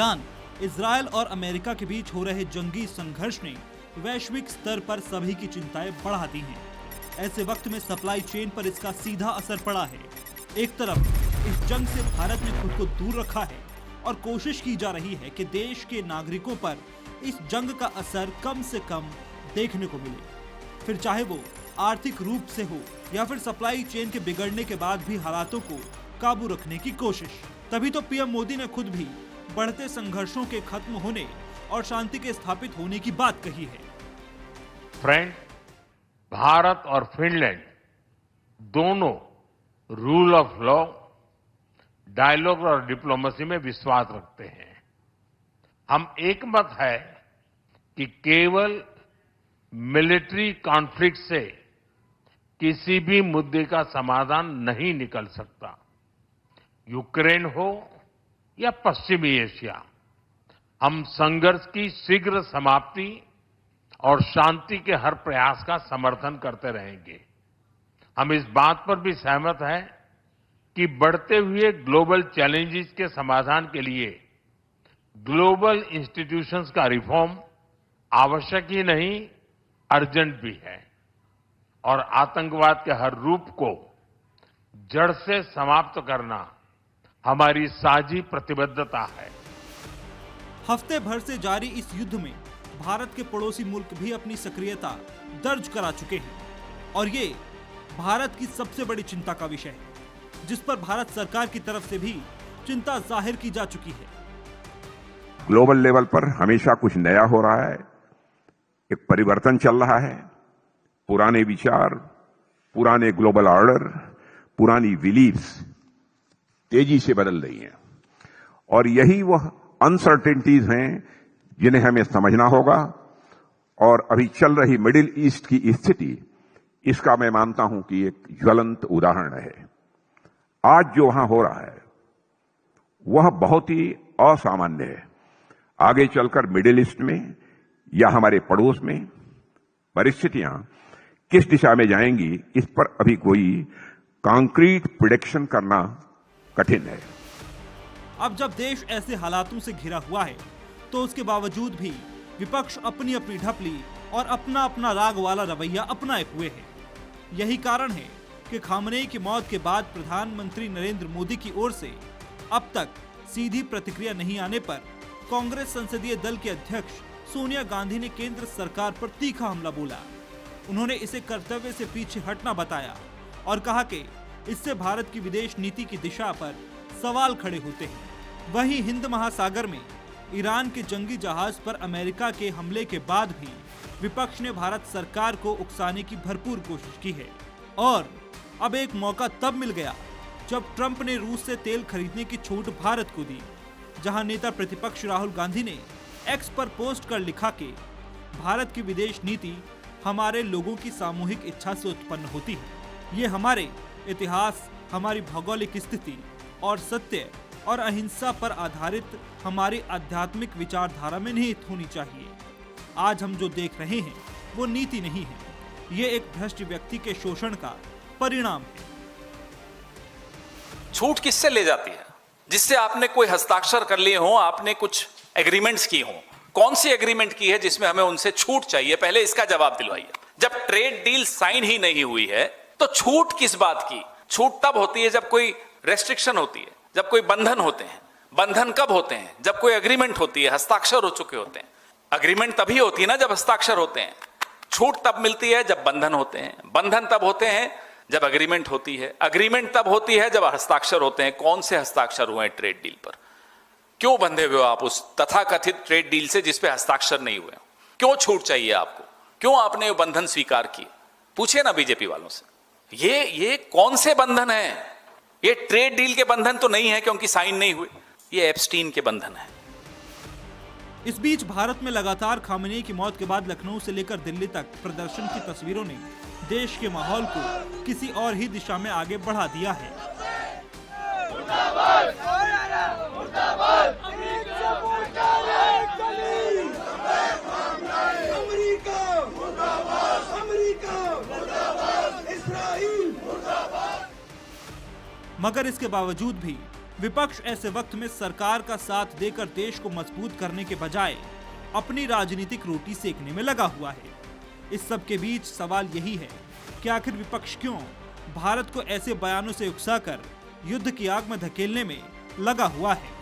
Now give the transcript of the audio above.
Iran, Israel और America के बीच हो रहे जंगी संघर्ष ने वैश्विक स्तर पर सभी की चिंताएं बढ़ा दी हैं। ऐसे वक्त में सप्लाई चेन पर इसका सीधा असर पड़ा है। एक तरफ इस जंग से भारत ने खुद को दूर रखा है और कोशिश की जा रही है कि देश के नागरिकों पर इस जंग का असर कम से कम देखने को मिले, फिर चाहे वो आर्थिक रूप से हो या फिर सप्लाई चेन के बिगड़ने के बाद भी हालातों को काबू रखने की कोशिश। तभी तो पीएम मोदी ने खुद भी बढ़ते संघर्षों के खत्म होने और शांति के स्थापित होने की बात कही है। फ्रेंड, भारत और फिनलैंड दोनों रूल ऑफ लॉ, डायलॉग और डिप्लोमेसी में विश्वास रखते हैं। हम एकमत है कि केवल मिलिट्री कॉन्फ्लिक्ट से किसी भी मुद्दे का समाधान नहीं निकल सकता। यूक्रेन हो या पश्चिमी एशिया, हम संघर्ष की शीघ्र समाप्ति और शांति के हर प्रयास का समर्थन करते रहेंगे। हम इस बात पर भी सहमत हैं कि बढ़ते हुए ग्लोबल चैलेंजेस के समाधान के लिए ग्लोबल इंस्टीट्यूशंस का रिफॉर्म आवश्यक ही नहीं, अर्जेंट भी है और आतंकवाद के हर रूप को जड़ से समाप्त करना हमारी साझी प्रतिबद्धता है। हफ्ते भर से जारी इस युद्ध में भारत के पड़ोसी मुल्क भी अपनी सक्रियता दर्ज करा चुके हैं और ये भारत की सबसे बड़ी चिंता का विषय है, जिस पर भारत सरकार की तरफ से भी चिंता जाहिर की जा चुकी है। ग्लोबल लेवल पर हमेशा कुछ नया हो रहा है, एक परिवर्तन चल रहा है। पुराने विचार, पुराने ग्लोबल ऑर्डर, पुरानी बिलीफ्स तेजी से बदल रही हैं और यही वह अनसर्टेनिटीज हैं जिन्हें हमें समझना होगा। और अभी चल रही मिडिल ईस्ट की स्थिति, इसका मैं मानता हूं कि एक ज्वलंत उदाहरण है। आज जो वहां हो रहा है वह बहुत ही असामान्य है। आगे चलकर मिडिल ईस्ट में या हमारे पड़ोस में परिस्थितियां किस दिशा में जाएंगी, इस पर अभी कोई कॉन्क्रीट प्रेडिक्शन करना कठिन है। अब जब देश ऐसे हालातों से घिरा हुआ है तो उसके बावजूद भी विपक्ष अपनी अपनी ढपली और अपना अपना राग वाला रवैया अपनाए हुए है। यही कारण है कि खामनेई की मौत के बाद प्रधानमंत्री नरेंद्र मोदी की ओर से अब तक सीधी प्रतिक्रिया नहीं आने पर कांग्रेस संसदीय दल के अध्यक्ष सोनिया गांधी ने केंद्र सरकार पर तीखा हमला बोला। उन्होंने इसे कर्तव्य से पीछे हटना बताया और कहा कि इससे भारत की विदेश नीति की दिशा पर सवाल खड़े होते हैं। वहीं हिंद महासागर में ईरान के जंगी जहाज पर अमेरिका के हमले के बाद भी विपक्ष ने भारत सरकार को उकसाने की भरपूर कोशिश की है और अब एक मौका तब मिल गया जब ट्रंप ने रूस से तेल खरीदने की छूट भारत को दी, जहां नेता प्रतिपक्ष राहुल गांधी ने एक्स पर पोस्ट कर लिखा कि भारत की विदेश नीति हमारे लोगों की सामूहिक इच्छा से उत्पन्न होती है। ये हमारे इतिहास, हमारी भौगोलिक स्थिति और सत्य और अहिंसा पर आधारित हमारी आध्यात्मिक विचारधारा में निहित होनी चाहिए। आज हम जो देख रहे हैं वो नीति नहीं है, ये एक भ्रष्ट व्यक्ति के शोषण का परिणाम है। छूट किससे ले जाती है? जिससे आपने कोई हस्ताक्षर कर लिए हो, आपने कुछ एग्रीमेंट्स की हो। कौन सी एग्रीमेंट की है जिसमें हमें उनसे छूट चाहिए? पहले इसका जवाब दिलवाइए। जब ट्रेड डील साइन ही नहीं हुई है तो छूट किस बात की? छूट तब होती है जब कोई रेस्ट्रिक्शन होती है, जब कोई बंधन होते हैं। बंधन कब होते हैं? जब कोई एग्रीमेंट होती है, हस्ताक्षर हो चुके होते हैं। अग्रीमेंट तभी होती है ना जब हस्ताक्षर होते हैं। छूट तब मिलती है जब बंधन होते हैं। बंधन तब होते हैं जब अग्रीमेंट होती है। अग्रीमेंट तब होती है जब हस्ताक्षर होते हैं। कौन से हस्ताक्षर हुए हैं ट्रेड डील पर? क्यों बंधे हुए हो आप उस तथाकथित ट्रेड डील से जिस पे हस्ताक्षर नहीं हुए? क्यों छूट चाहिए आपको? क्यों आपने वो बंधन स्वीकार किए? पूछिए ना बीजेपी वालों से। ये कौन से बंधन है? ये ट्रेड डील के बंधन तो नहीं है क्योंकि साइन नहीं हुए। ये एप्स्टीन के बंधन है। इस बीच भारत में लगातार खामनेई की मौत के बाद लखनऊ से लेकर दिल्ली तक प्रदर्शन की तस्वीरों ने देश के माहौल को किसी और ही दिशा में आगे बढ़ा दिया है। मगर इसके बावजूद भी विपक्ष ऐसे वक्त में सरकार का साथ देकर देश को मजबूत करने के बजाय अपनी राजनीतिक रोटी सेकने में लगा हुआ है। इस सब के बीच सवाल यही है कि आखिर विपक्ष क्यों भारत को ऐसे बयानों से उकसाकर युद्ध की आग में धकेलने में लगा हुआ है।